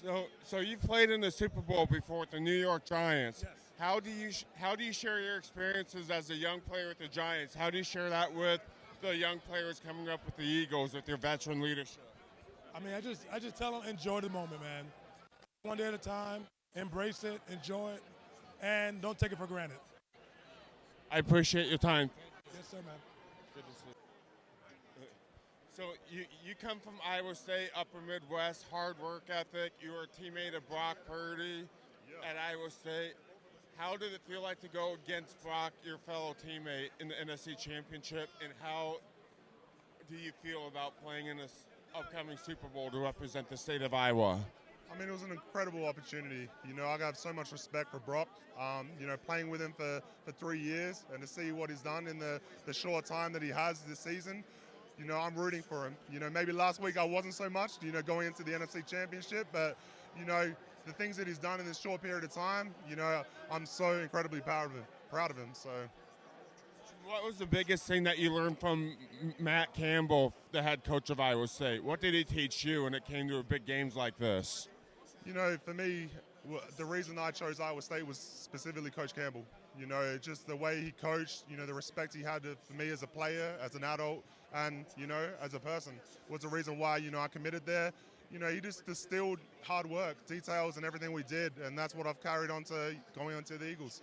So you played in the Super Bowl before with the New York Giants. Yes. How do you share your experiences as a young player with the Giants? How do you share that with the young players coming up with the Eagles with your veteran leadership? I mean, I just tell them enjoy the moment, man. One day at a time, embrace it, enjoy it, and don't take it for granted. I appreciate your time. Yes, sir, man. Good to see you. So you come from Iowa State, Upper Midwest, hard work ethic. You were a teammate of Brock Purdy at Iowa State. How did it feel like to go against Brock, your fellow teammate, in the NFC Championship, and how do you feel about playing in this upcoming Super Bowl to represent the state of Iowa? I mean, it was an incredible opportunity. You know, I have so much respect for Brock. You know, playing with him for 3 years and to see what he's done in the short time that he has this season, you know, I'm rooting for him. You know, maybe last week I wasn't so much, you know, going into the NFC Championship, but, you know, the things that he's done in this short period of time, you know, I'm so incredibly proud of him. So. What was the biggest thing that you learned from Matt Campbell, the head coach of Iowa State? What did he teach you when it came to big games like this? You know, for me, the reason I chose Iowa State was specifically Coach Campbell. You know, just the way he coached, you know, the respect he had for me as a player, as an adult, and, you know, as a person was the reason why, you know, I committed there. You know, he just distilled hard work, details, and everything we did, and that's what I've carried on to going on to the Eagles.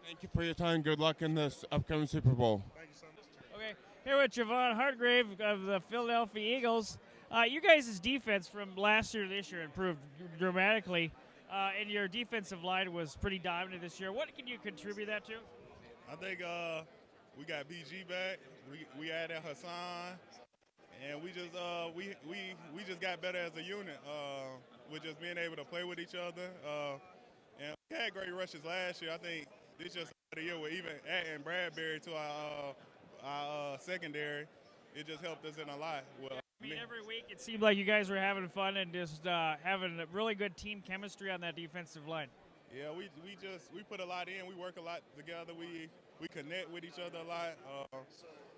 Thank you for your time. Good luck in this upcoming Super Bowl. Thank you so much. Okay, here with Javon Hargrave of the Philadelphia Eagles. You guys' defense from last year to this year improved dramatically, and your defensive line was pretty dominant this year. What can you contribute that to? I think we got BG back. We added Hassan, and we just got better as a unit with just being able to play with each other. And we had great rushes last year. I think this just the year with even adding Bradbury to our secondary, it just helped us in a lot. Well, I mean, every week it seemed like you guys were having fun and just having a really good team chemistry on that defensive line. Yeah, we put a lot in. We work a lot together. We connect with each other a lot.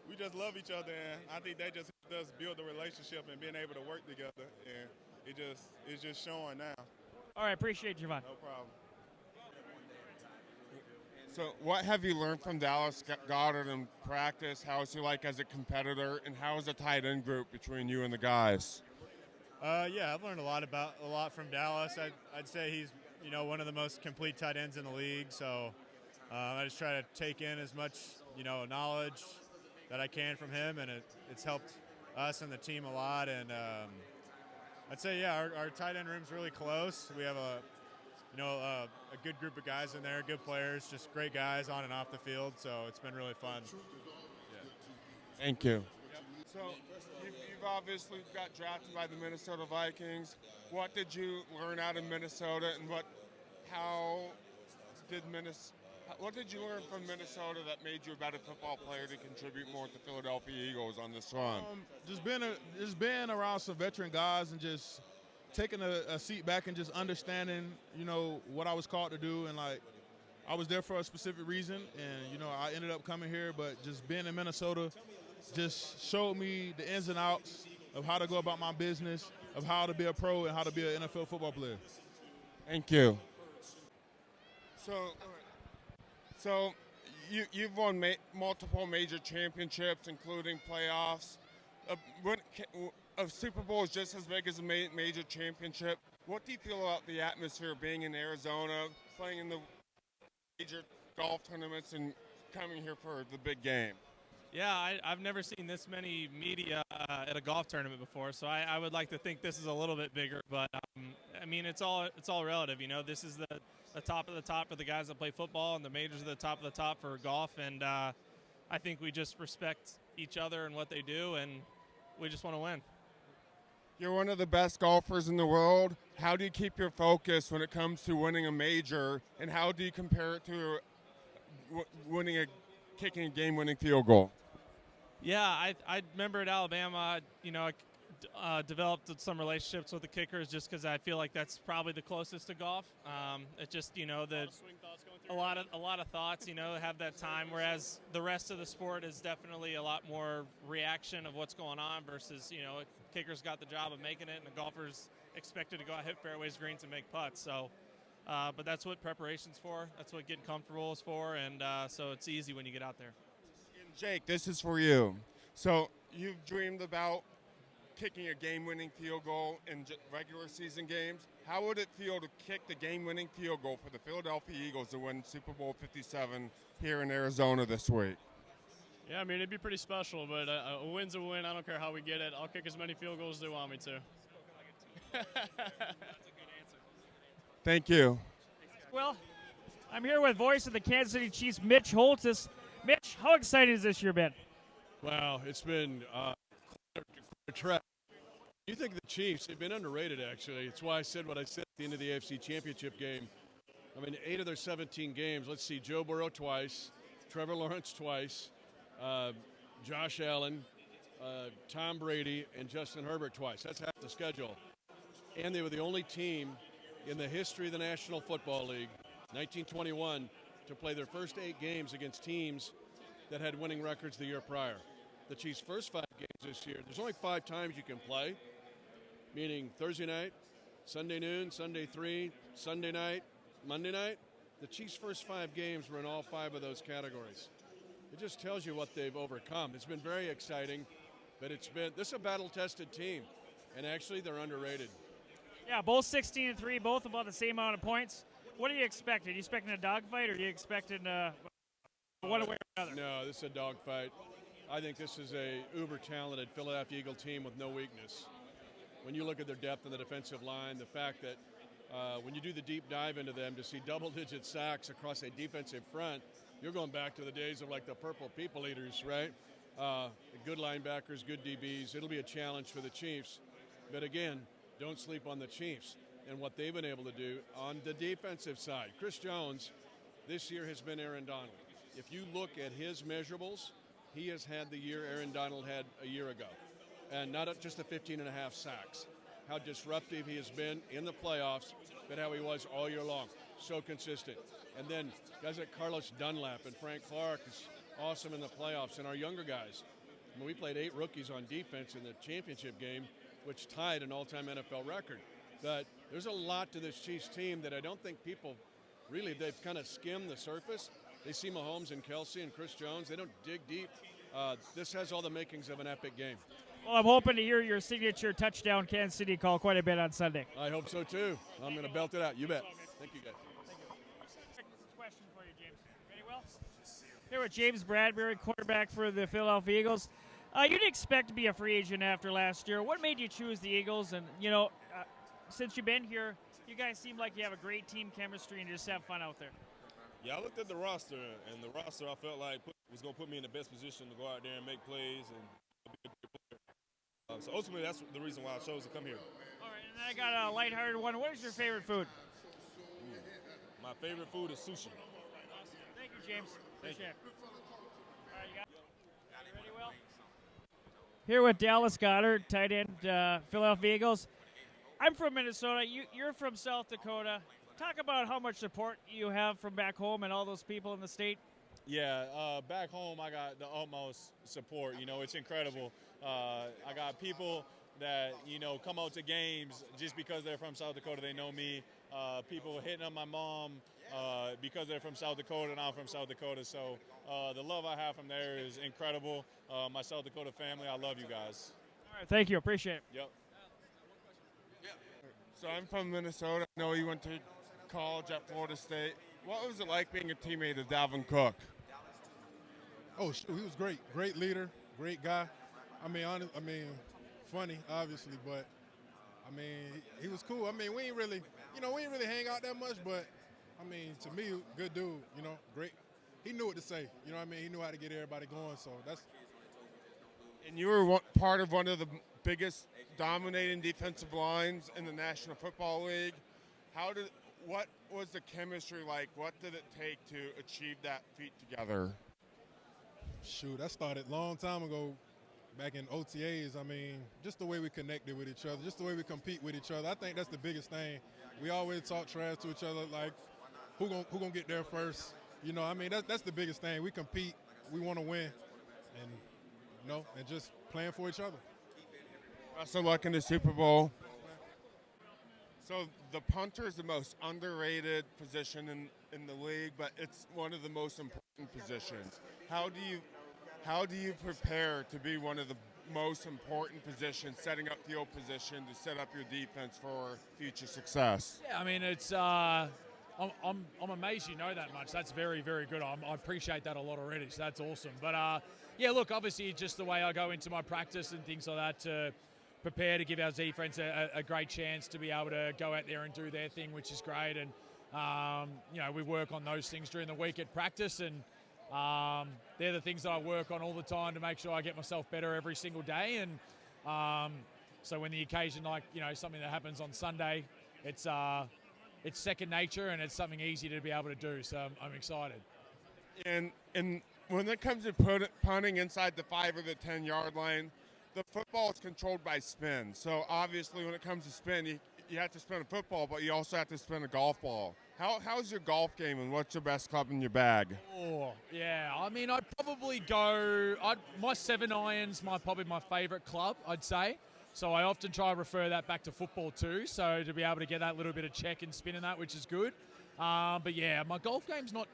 We just love each other, and I think that just helped us build a relationship and being able to work together. And it's just showing now. All right, appreciate you, Javon. No problem. So what have you learned from Dallas Goddard in practice? How is he like as a competitor, and how is the tight end group between you and the guys? Yeah, I've learned a lot from Dallas. I'd say he's one of the most complete tight ends in the league. So I just try to take in as much knowledge that I can from him, and it's helped us and the team a lot. And I'd say our tight end room's really close. We have a good group of guys in there, good players, just great guys on and off the field. So it's been really fun. Yeah. Thank you. So you've obviously got drafted by the Minnesota Vikings. What did you learn out of Minnesota, and what did you learn from Minnesota that made you a better football player to contribute more to Philadelphia Eagles on this run? Just being around some veteran guys and just taking a seat back and just understanding, what I was called to do. And, I was there for a specific reason, and, I ended up coming here. But just being in Minnesota just showed me the ins and outs of how to go about my business, of how to be a pro and how to be an NFL football player. Thank you. So you've won multiple major championships, including playoffs. A Super Bowl is just as big as a major championship. What do you feel about the atmosphere of being in Arizona, playing in the major golf tournaments, and coming here for the big game? Yeah, I've never seen this many media at a golf tournament before, so I would like to think this is a little bit bigger. But I mean, it's all relative. This is the top of the top for the guys that play football, and the majors are the top of the top for golf. And I think we just respect each other and what they do, and we just want to win. You're one of the best golfers in the world. How do you keep your focus when it comes to winning a major, and how do you compare it to kicking a game-winning field goal? Yeah, I remember at Alabama, I developed some relationships with the kickers just because I feel like that's probably the closest to golf. It's just, a lot of thoughts, have that time, whereas the rest of the sport is definitely a lot more reaction of what's going on versus, kicker's got the job of making it, and the golfer's expected to go out, hit fairways, greens, and make putts. So, but that's what preparation's for. That's what getting comfortable is for, and so it's easy when you get out there. And Jake, this is for you. So you've dreamed about kicking a game-winning field goal in regular season games. How would it feel to kick the game-winning field goal for the Philadelphia Eagles to win Super Bowl 57 here in Arizona this week? Yeah, I mean, it'd be pretty special, but a win's a win. I don't care how we get it. I'll kick as many field goals as they want me to. Thank you. Well, I'm here with voice of the Kansas City Chiefs, Mitch Holtis. Mitch, how excited has this year been? Wow, it's been a trek. You think the Chiefs, they've been underrated, actually. It's why I said what I said at the end of the AFC Championship game. I mean, 8 of their 17 games, let's see, Joe Burrow twice, Trevor Lawrence twice, Josh Allen, Tom Brady, and Justin Herbert twice. That's half the schedule. And they were the only team in the history of the National Football League, 1921, to play their first 8 games against teams that had winning records the year prior. The Chiefs' first 5 games this year, there's only 5 times you can play, meaning Thursday night, Sunday noon, Sunday 3, Sunday night, Monday night. The Chiefs' first 5 games were in all 5 of those categories. It just tells you what they've overcome. It's been very exciting, but this is a battle-tested team, and actually they're underrated. Yeah, both 16-3, both about the same amount of points. What are you expecting? Are you expecting a dogfight, or are you expecting one way or another? No, this is a dogfight. I think this is a uber-talented Philadelphia Eagle team with no weakness. When you look at their depth in the defensive line, the fact that when you do the deep dive into them, to see double-digit sacks across a defensive front, you're going back to the days of like the Purple People Eaters, right? Good linebackers, good DBs. It'll be a challenge for the Chiefs. But again, don't sleep on the Chiefs and what they've been able to do on the defensive side. Chris Jones this year has been Aaron Donald. If you look at his measurables, he has had the year Aaron Donald had a year ago. And not just the 15 and a half sacks. How disruptive he has been in the playoffs, but how he was all year long. So consistent. And then guys like Carlos Dunlap and Frank Clark is awesome in the playoffs. And our younger guys. I mean, we played 8 rookies on defense in the championship game, which tied an all-time NFL record. But there's a lot to this Chiefs team that I don't think people really, they've kind of skimmed the surface. They see Mahomes and Kelsey and Chris Jones. They don't dig deep. This has all the makings of an epic game. Well, I'm hoping to hear your signature touchdown Kansas City call quite a bit on Sunday. I hope so, too. I'm going to belt it out. You bet. Thank you, guys. Question for you, James. Ready, Will? Here with James Bradbury, quarterback for the Philadelphia Eagles. You didn't expect to be a free agent after last year. What made you choose the Eagles? And, since you've been here, you guys seem like you have a great team chemistry and just have fun out there. Yeah, I looked at the roster, and the roster I felt like was going to put me in the best position to go out there and make plays and be a great player. So ultimately, that's the reason why I chose to come here. All right, and then I got a lighthearted one. What is your favorite food? My favorite food is sushi. Thank you, James. Appreciate it. All right, you got it? Ready, Will? Here with Dallas Goddard, tight end, Philadelphia Eagles. I'm from Minnesota. You're from South Dakota. Talk about how much support you have from back home and all those people in the state. Yeah, back home I got the utmost support. It's incredible. I got people that, come out to games just because they're from South Dakota. They know me. People hitting up my mom because they're from South Dakota and I'm from South Dakota. So the love I have from there is incredible. My South Dakota family, I love you guys. All right, thank you. Appreciate it. Yep. So I'm from Minnesota. I know you went to college at Florida State. What was it like being a teammate of Dalvin Cook? Oh, he was great. Great leader, great guy. Funny, obviously, but he was cool. We ain't really hang out that much, but to me, good dude. Great. He knew what to say. He knew how to get everybody going. So that's. And you were part of one of the biggest dominating defensive lines in the National Football League. What was the chemistry like? What did it take to achieve that feat together? Shoot, that started a long time ago, back in OTAs. Just the way we connected with each other, just the way we compete with each other. I think that's the biggest thing. We always talk trash to each other, like who gonna get there first. That's the biggest thing. We compete, we want to win, and just playing for each other. Best of luck in the Super Bowl. So the punter is the most underrated position in the league, but it's one of the most important positions. How do you prepare to be one of the most important positions, setting up field position to set up your defense for future success? Yeah, I mean, I'm amazed you know that much. That's very, very good. I appreciate that a lot already, so that's awesome. But yeah, look, obviously, just the way I go into my practice and things like that to prepare to give our defense a great chance to be able to go out there and do their thing, which is great. And we work on those things during the week at practice, and they're the things that I work on all the time to make sure I get myself better every single day. And so when the occasion, like something that happens on Sunday, it's second nature and it's something easy to be able to do. So I'm excited. And when it comes to punting inside the 5 or the 10-yard line, the football is controlled by spin. So obviously, when it comes to spin, you have to spin a football, but you also have to spin a golf ball. How's your golf game, and what's your best club in your bag? Oh, yeah. I mean, I'd probably go. My 7-iron's probably my favourite club, I'd say. So I often try to refer that back to football too. So to be able to get that little bit of check and spin in that, which is good. But yeah, my golf game's not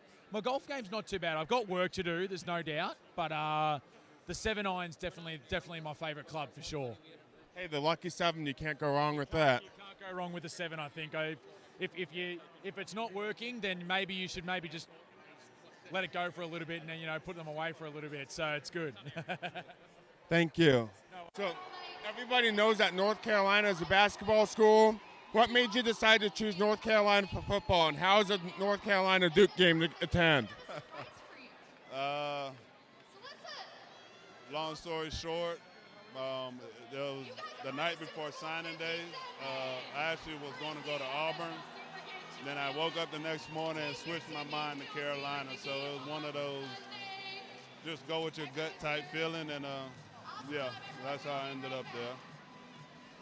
too bad. I've got work to do, there's no doubt. But the 7-iron's definitely my favourite club for sure. Hey, the lucky 7, you can't go wrong with that. You can't go wrong with the 7, I think. If it's not working, then maybe you should just let it go for a little bit and then put them away for a little bit. So it's good. Thank you. So everybody knows that North Carolina is a basketball school. What made you decide to choose North Carolina for football, and how is a North Carolina Duke game to attend? Long story short, there was the night before signing day. I actually was going to go to Auburn. Then I woke up the next morning and switched my mind to Carolina. So it was one of those just go with your gut type feeling, and yeah, that's how I ended up there.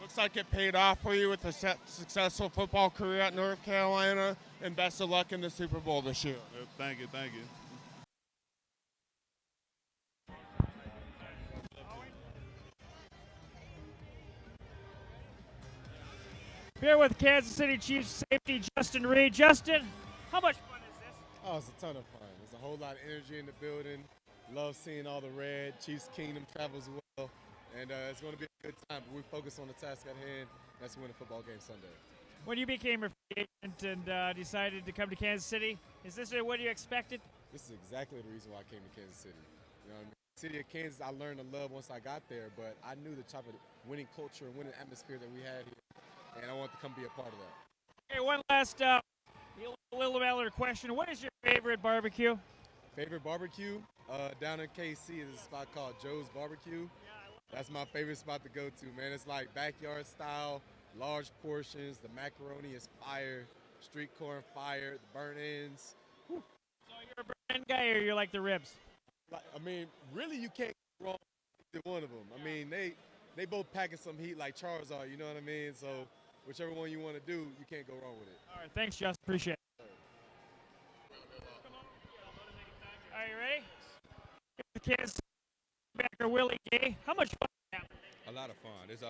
Looks like it paid off for you with a successful football career at North Carolina, and best of luck in the Super Bowl this year. Thank you. Here with Kansas City Chiefs safety Justin Reed. Justin, how much fun is this? Oh, it's a ton of fun. There's a whole lot of energy in the building. Love seeing all the red. Chiefs Kingdom travels well. And it's going to be a good time. But we focus on the task at hand. That's to win a football game Sunday. When you became a free agent and decided to come to Kansas City, is this what you expected? This is exactly the reason why I came to Kansas City. You know what I mean? The city of Kansas, I learned to love once I got there. But I knew the type of winning culture and winning atmosphere that we had here. And I want to come be a part of that. Okay, one last little Mallard question. What is your favorite barbecue? Favorite barbecue? Down in KC is a spot called Joe's Barbecue. That's my favorite spot to go to, man. It's like backyard style, large portions. The macaroni is fire. Street corn fire. The burnt ends. Whew. So you're a burnt end guy, or you like the ribs? I mean, really, you can't go wrong with either one of them. I mean, they both packing some heat like Charles are, you know what I mean? So whichever one you want to do, you can't go wrong with it. All right, thanks, Justin. Appreciate it. All right, you ready? Kansas City backer Willie Gay. How much fun is that? A lot of fun. It's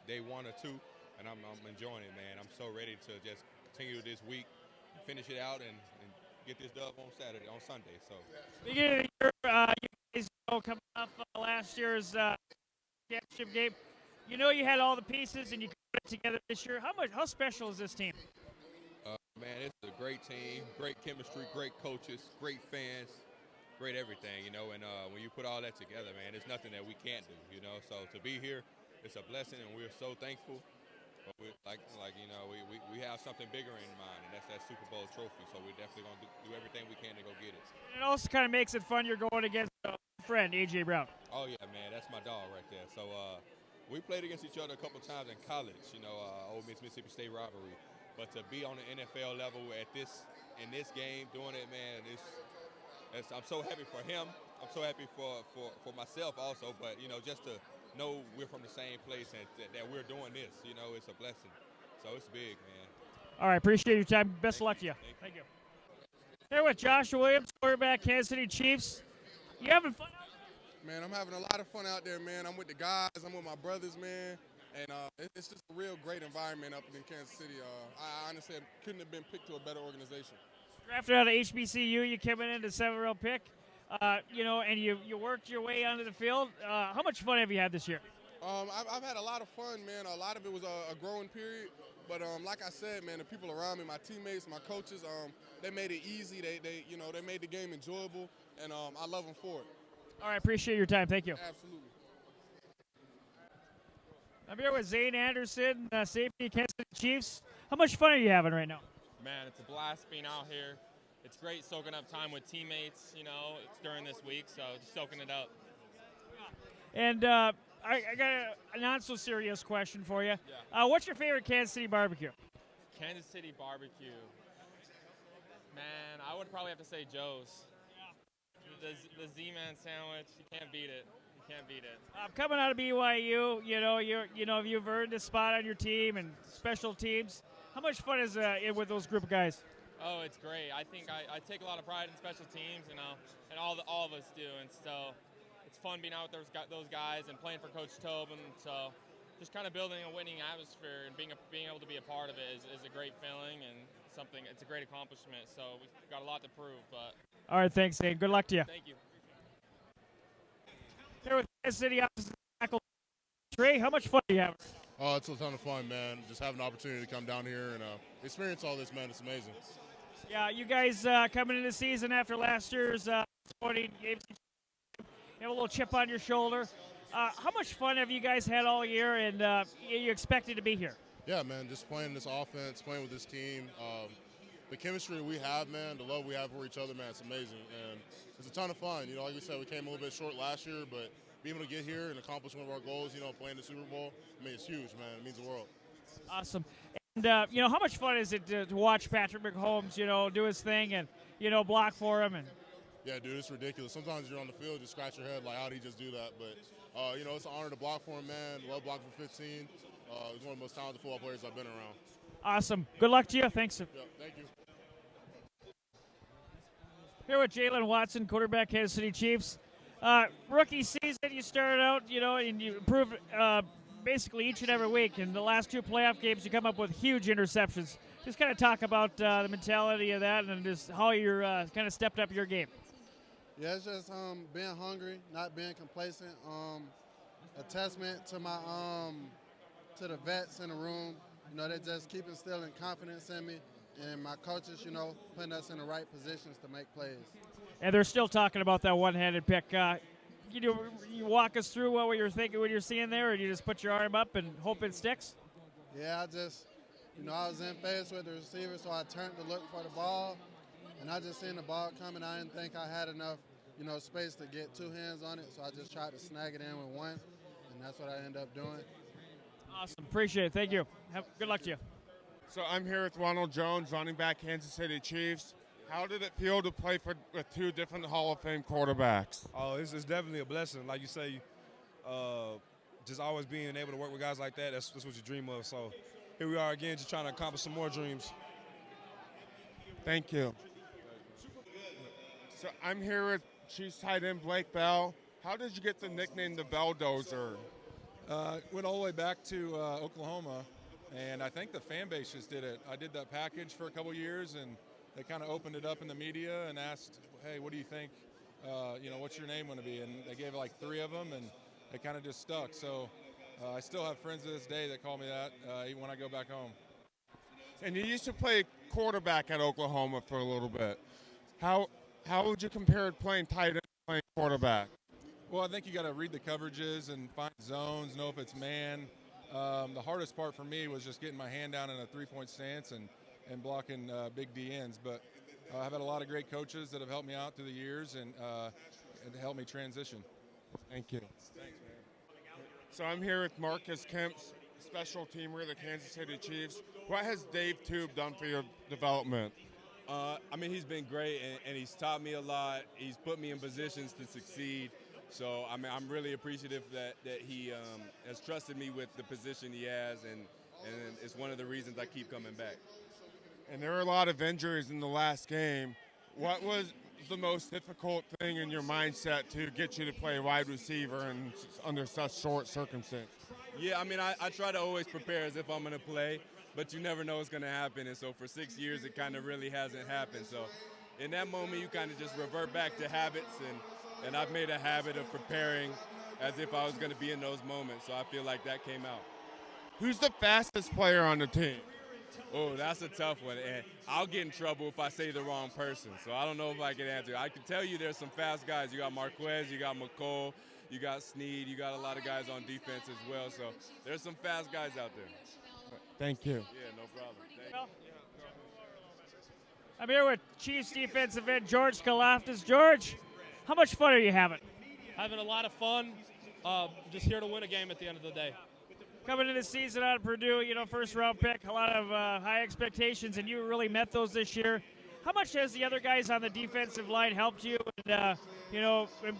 day 1 or 2, and I'm enjoying it, man. I'm so ready to just continue this week, finish it out, and get this dub on Sunday. So. Beginning of the year, you guys coming off last year's championship game. You know you had all the pieces and you put it together this year. How special is this team? Man, it's a great team, great chemistry, great coaches, great fans, great everything, and when you put all that together, man, there's nothing that we can't do, So to be here, it's a blessing, and we're so thankful. But we have something bigger in mind, and that's that Super Bowl trophy. So we're definitely gonna do everything we can to go get it. And it also kind of makes it fun. You're going against a friend, AJ Brown. Oh yeah, man, that's my dog right there. So we played against each other a couple times in college, Ole Miss Mississippi State rivalry. But to be on the NFL level in this game, doing it, man, I'm so happy for him. I'm so happy for myself also. But just to know we're from the same place and that we're doing this, it's a blessing. So it's big, man. All right, appreciate your time. Best of luck to you. Thank you. Here with Joshua Williams, quarterback, Kansas City Chiefs. You having fun out there? Man, I'm having a lot of fun out there, man. I'm with the guys. I'm with my brothers, man. And it's just a real great environment up in Kansas City. I honestly couldn't have been picked to a better organization. Drafted out of HBCU, you came in the 7th-round pick, and you worked your way onto the field. How much fun have you had this year? I've had a lot of fun, man. A lot of it was a growing period. But like I said, man, the people around me, my teammates, my coaches, they made it easy. They made the game enjoyable, and I love them for it. All right, appreciate your time. Thank you. Absolutely. I'm here with Zane Anderson, safety, Kansas City Chiefs. How much fun are you having right now? Man, it's a blast being out here. It's great soaking up time with teammates, it's during this week, so just soaking it up. And I got a not-so-serious question for you. Yeah. What's your favorite Kansas City barbecue? Kansas City barbecue. Man, I would probably have to say Joe's. The Z-Man sandwich, you can't beat it. You can't beat it. Coming out of BYU, you've earned a spot on your team and special teams. How much fun is it with those group of guys? Oh, it's great. I think I take a lot of pride in special teams, and all of us do. And so it's fun being out with those guys and playing for Coach Tobin. So just kind of building a winning atmosphere and being able to be a part of it is a great feeling and it's a great accomplishment. So we've got a lot to prove. But all right, thanks, Zane. Good luck to you. Thank you. Here with Kansas City offensive tackle Trey. How much fun do you have? Oh, it's a ton of fun, man. Just having an opportunity to come down here and experience all this, man. It's amazing. Yeah, you guys coming into the season after last year's disappointing game, you have a little chip on your shoulder. How much fun have you guys had all year, and you expected to be here? Yeah, man, just playing this offense, playing with this team. The chemistry we have, man, the love we have for each other, man, it's amazing. And it's a ton of fun. Like we said, we came a little bit short last year, but being able to get here and accomplish one of our goals, playing the Super Bowl, it's huge, man. It means the world. Awesome. And, how much fun is it to watch Patrick Mahomes, do his thing and, block for him? Yeah, dude, it's ridiculous. Sometimes you're on the field, just scratch your head, like, how did he just do that? But, it's an honor to block for him, man. Love blocking for 15. He's one of the most talented football players I've been around. Awesome. Good luck to you. Thanks. Yeah, thank you. Here with Jalen Watson, quarterback, Kansas City Chiefs. Rookie season, you started out, and you improved basically each and every week. In the last 2 playoff games, you come up with huge interceptions. Just kind of talk about the mentality of that and just how you're kind of stepped up your game. Yeah, it's just being hungry, not being complacent. A testament to my to the vets in the room. They just keep instilling confidence in me, and my coaches, putting us in the right positions to make plays. And they're still talking about that one-handed pick. You walk us through what you're thinking when you're seeing there, or you just put your arm up and hope it sticks? Yeah, I just, I was in phase with the receiver, so I turned to look for the ball, and I just seen the ball coming. I didn't think I had enough, space to get 2 hands on it, so I just tried to snag it in with one, and that's what I ended up doing. Awesome. Appreciate it. Thank you. Good luck to you. So I'm here with Ronald Jones, running back, Kansas City Chiefs. How did it feel to play with 2 different Hall of Fame quarterbacks? Oh, it's definitely a blessing. Like you say, just always being able to work with guys like that, that's what you dream of. So here we are again, just trying to accomplish some more dreams. Thank you. So I'm here with Chiefs tight end Blake Bell. How did you get the nickname the Belldozer? Went all the way back to Oklahoma, and I think the fan base just did it. I did that package for a couple years, and they kind of opened it up in the media and asked, hey, what do you think, what's your name going to be? And they gave like 3 of them, and it kind of just stuck. So I still have friends to this day that call me that even when I go back home. And you used to play quarterback at Oklahoma for a little bit. How would you compare playing tight end and playing quarterback? Well, I think you got to read the coverages and find zones, know if it's man. The hardest part for me was just getting my hand down in a 3-point stance and blocking big DNs. But I've had a lot of great coaches that have helped me out through the years and helped me transition. Thank you. Thanks, man. So I'm here with Marcus Kemp, special teamer of the Kansas City Chiefs. What has Dave Tube done for your development? He's been great, and he's taught me a lot. He's put me in positions to succeed. So, I'm really appreciative that he has trusted me with the position he has, and it's one of the reasons I keep coming back. And there were a lot of injuries in the last game. What was the most difficult thing in your mindset to get you to play wide receiver under such short circumstances? Yeah, I mean, I try to always prepare as if I'm going to play, but you never know what's going to happen. And so for 6 years, it kind of really hasn't happened. So in that moment, you kind of just revert back to habits, and I've made a habit of preparing as if I was going to be in those moments. So I feel like that came out. Who's the fastest player on the team? Oh, that's a tough one. And I'll get in trouble if I say the wrong person. So I don't know if I can answer. I can tell you there's some fast guys. You got Marquez, you got McCole, you got Snead, you got a lot of guys on defense as well. So there's some fast guys out there. Thank you. Yeah, no problem. Thank you. I'm here with Chiefs defensive end George Kalafdis. George, how much fun are you having? Having a lot of fun. Just here to win a game at the end of the day. Coming into the season out of Purdue, first round pick, a lot of high expectations, and you really met those this year. How much has the other guys on the defensive line helped you and,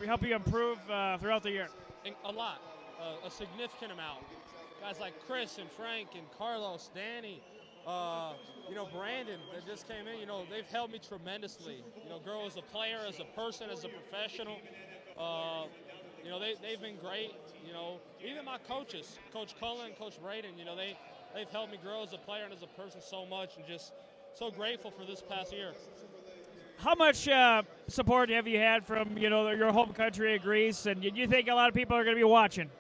help you improve throughout the year? A lot, a significant amount. Guys like Chris and Frank and Carlos, Danny, Brandon that just came in, they've helped me tremendously. Grow as a player, as a person, as a professional. They've been great. Even my coaches, Coach Cullen, Coach Braden, they've helped me grow as a player and as a person so much, and just so grateful for this past year. How much support have you had from, your home country of Greece, and do you think a lot of people are going to be watching?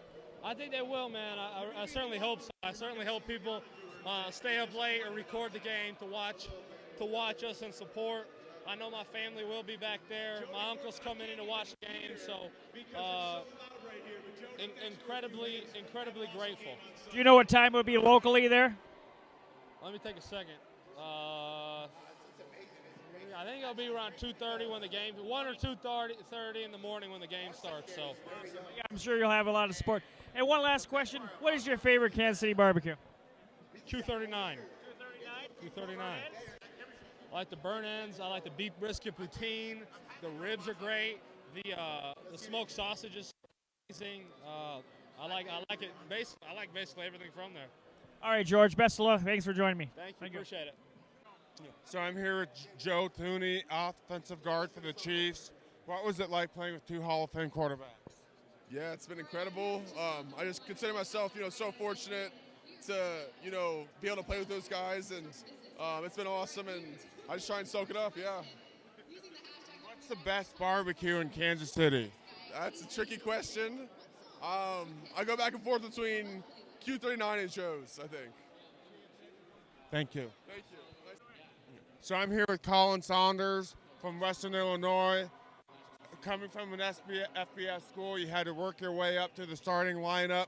I think they will, man. I certainly hope so. I certainly hope people stay up late or record the game to watch us and support. I know my family will be back there. My uncle's coming in to watch the game, so incredibly grateful. Do you know what time it would be locally there? Let me take a second. I think it'll be around 2:30 when the game, 1 or 2:30 in the morning when the game starts. So I'm sure you'll have a lot of support. And one last question: what is your favorite Kansas City barbecue? Q39. Q39. I like the burn ends. I like the beef brisket poutine. The ribs are great. The smoked sausage is amazing. I like it. I like basically everything from there. All right, George. Best of luck. Thanks for joining me. Thank you. Appreciate it. So I'm here with Joe Thuney, offensive guard for the Chiefs. What was it like playing with two Hall of Fame quarterbacks? Yeah, it's been incredible. I just consider myself, so fortunate to, be able to play with those guys, and it's been awesome, and I just try and soak it up, yeah. What's the best barbecue in Kansas City? That's a tricky question. I go back and forth between Q39 and Joe's, I think. Thank you. Thank you. So I'm here with Colin Saunders from Western Illinois. Coming from an FBS school, you had to work your way up to the starting lineup.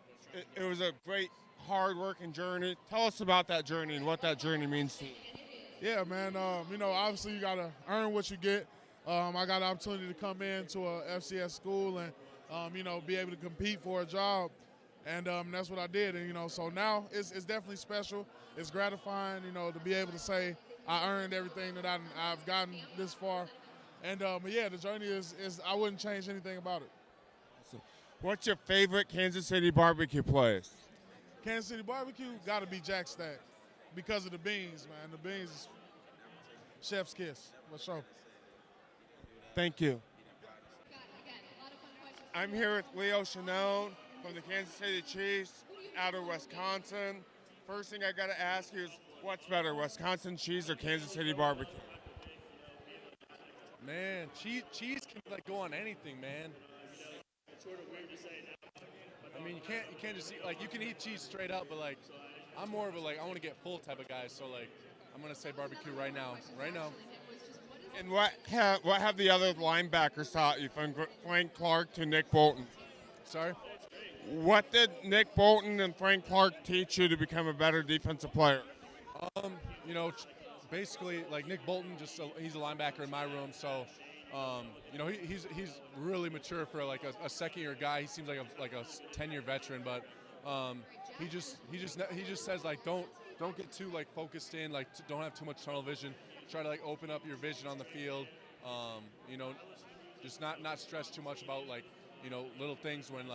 It was a great, hard-working journey. Tell us about that journey and what that journey means to you. Yeah, man. Obviously you got to earn what you get. I got an opportunity to come into a FCS school and, be able to compete for a job. And that's what I did. And, so now it's definitely special. It's gratifying, to be able to say I earned everything that I've gotten this far. And, the journey is I wouldn't change anything about it. What's your favorite Kansas City barbecue place? Kansas City barbecue got to be Jack Stack because of the beans, man. The beans is chef's kiss. Let's show. Thank you. I'm here with Leo Chanone from the Kansas City Chiefs out of Wisconsin. First thing I got to ask you is, what's better, Wisconsin cheese or Kansas City barbecue? Man, cheese can go on anything, man. I mean, you can't just eat, you can eat cheese straight up, but I'm more of a I want to get full type of guy. So I'm gonna say barbecue right now. And what have the other linebackers taught you, from Frank Clark to Nick Bolton? Sorry? What did Nick Bolton and Frank Clark teach you to become a better defensive player? Basically, Nick Bolton, he's a linebacker in my room, so he's really mature for a second-year guy. He seems like a 10-year veteran, but he just says don't get too focused in, don't have too much tunnel vision. Try to open up your vision on the field. Just not stress too much about little things when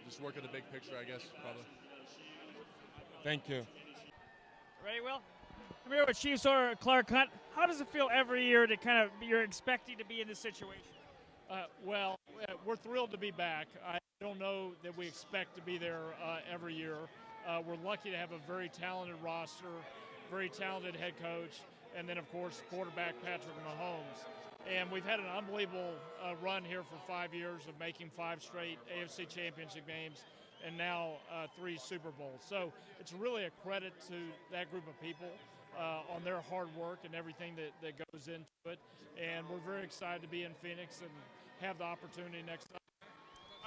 just work at the big picture, I guess, probably. Thank you. Ready, Will? I'm here with Chiefs owner Clark Hunt. How does it feel every year to you're expecting to be in this situation? We're thrilled to be back. I don't know that we expect to be there every year. We're lucky to have a very talented roster, very talented head coach, and then, of course, quarterback Patrick Mahomes. And we've had an unbelievable run here for 5 years of making 5 straight AFC championship games and now 3 Super Bowls. So it's really a credit to that group of people on their hard work and everything that goes into it. And we're very excited to be in Phoenix and have the opportunity next time.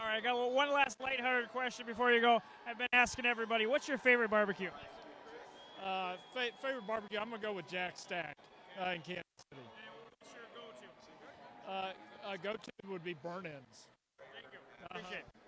All right, I got one last lighthearted question before you go. I've been asking everybody, what's your favorite barbecue? Favorite barbecue, I'm going to go with Jack Stack in Kansas City. What's your go-to? Go-to would be burn ends. Thank you. Appreciate it.